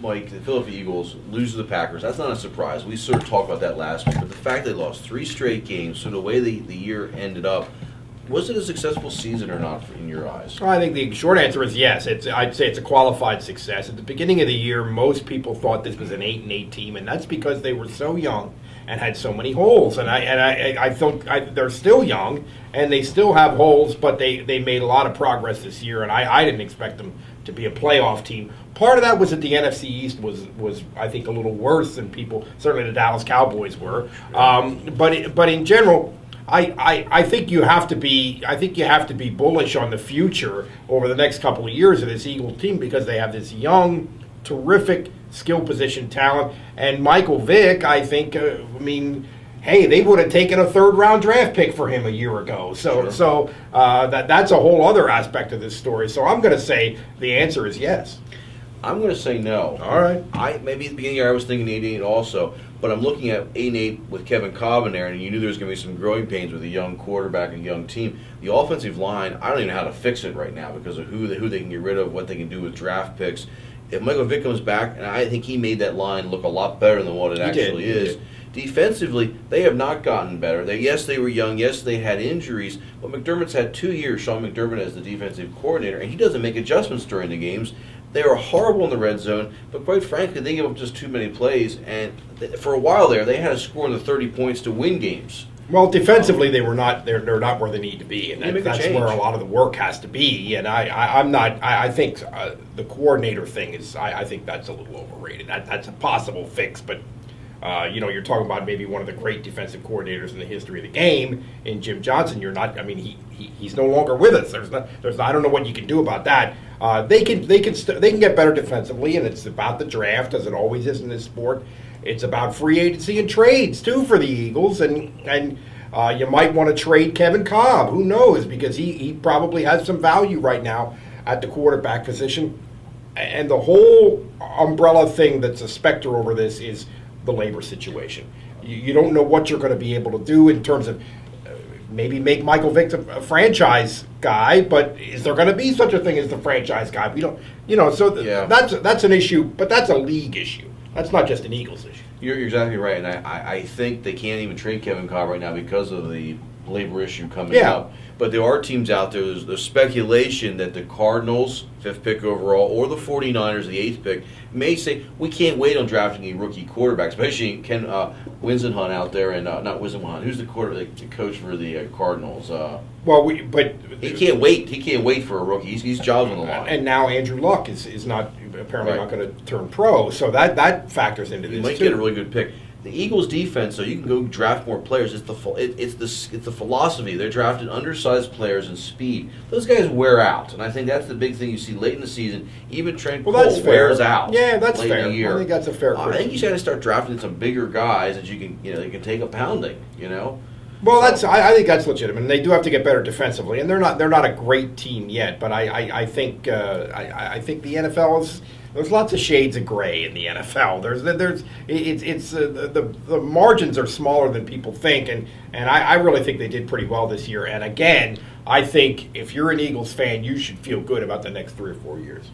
Mike, the Philadelphia Eagles lose to the Packers. That's not a surprise. We sort of talked about that last week. But the fact they lost 3 straight games, so the way the year ended up, was it a successful season or not in your eyes? Well, I think the short answer is yes. I'd say it's a qualified success. At the beginning of the year, most people thought this was an 8-8 team, and that's because they were so young and had so many holes. And I think they're still young and they still have holes, but they made a lot of progress this year. And I didn't expect them to be a playoff team. Part of that was that the NFC East was I think a little worse than people. Certainly the Dallas Cowboys were. But in general, I think you have to be bullish on the future over the next couple of years of this Eagles team because they have this young, terrific skill position talent. And Michael Vick, I think, hey, they would have taken a 3rd-round draft pick for him a year ago. So that's a whole other aspect of this story. So I'm going to say the answer is yes. I'm going to say no. All right. Maybe at the beginning of the year I was thinking 8-8 also, but I'm looking at 8-8 with Kevin Kolb in there, and you knew there was going to be some growing pains with a young quarterback and a young team. The offensive line, I don't even know how to fix it right now because of who they can get rid of, what they can do with draft picks. If Michael Vick comes back, and I think he made that line look a lot better than what it actually is. Defensively, they have not gotten better. Yes, they were young. Yes, they had injuries. But McDermott's had 2 years, Sean McDermott, as the defensive coordinator, and he doesn't make adjustments during the games. They are horrible in the red zone, but quite frankly, they give up just too many plays. And for a while there, they had to score in the 30 points to win games. Well, defensively, they're not where they need to be, and that's change. where a lot of the work has to be. And I think the coordinator thing is, I think that's a little overrated. That's a possible fix, but you're talking about maybe one of the great defensive coordinators in the history of the game in Jim Johnson. He's no longer with us. I don't know what you can do about that. They can get better defensively, and it's about the draft, as it always is in this sport. It's about free agency and trades too for the Eagles, and you might want to trade Kevin Kolb. Who knows? Because he probably has some value right now at the quarterback position. And the whole umbrella thing that's a specter over this is the labor situation. You don't know what you're going to be able to do in terms of maybe make Michael Vick a franchise guy, but is there going to be such a thing as the franchise guy? We don't, that's an issue, but that's a league issue. That's not just an Eagles issue. You're exactly right, and I think they can't even trade Kevin Kolb right now because of the labor issue coming up. But there are teams out there, there's speculation that the Cardinals, 5th pick overall, or the 49ers, the 8th pick, may say, we can't wait on drafting a rookie quarterback, especially Ken Whisenhunt out there, and not Whisenhunt, who's the coach for the Cardinals? He can't wait. He can't wait for a rookie. He's jobs on the line. And now Andrew Luck is not apparently not going to turn pro, so that factors into this too. He might get a really good pick. The Eagles' defense, so you can go draft more players. It's the philosophy. They're drafting undersized players and speed. Those guys wear out, and I think that's the big thing you see late in the season. Even Trent Cole wears out. Yeah, that's late fair. in the year. I think that's a fair criticism. I think you got to start drafting some bigger guys that you can take a pounding. Well, I think that's legitimate, and they do have to get better defensively, and they're not a great team yet. But I think the NFL is. There's lots of shades of gray in the NFL. The margins are smaller than people think, and I really think they did pretty well this year. And again, I think if you're an Eagles fan, you should feel good about the next 3 or 4 years.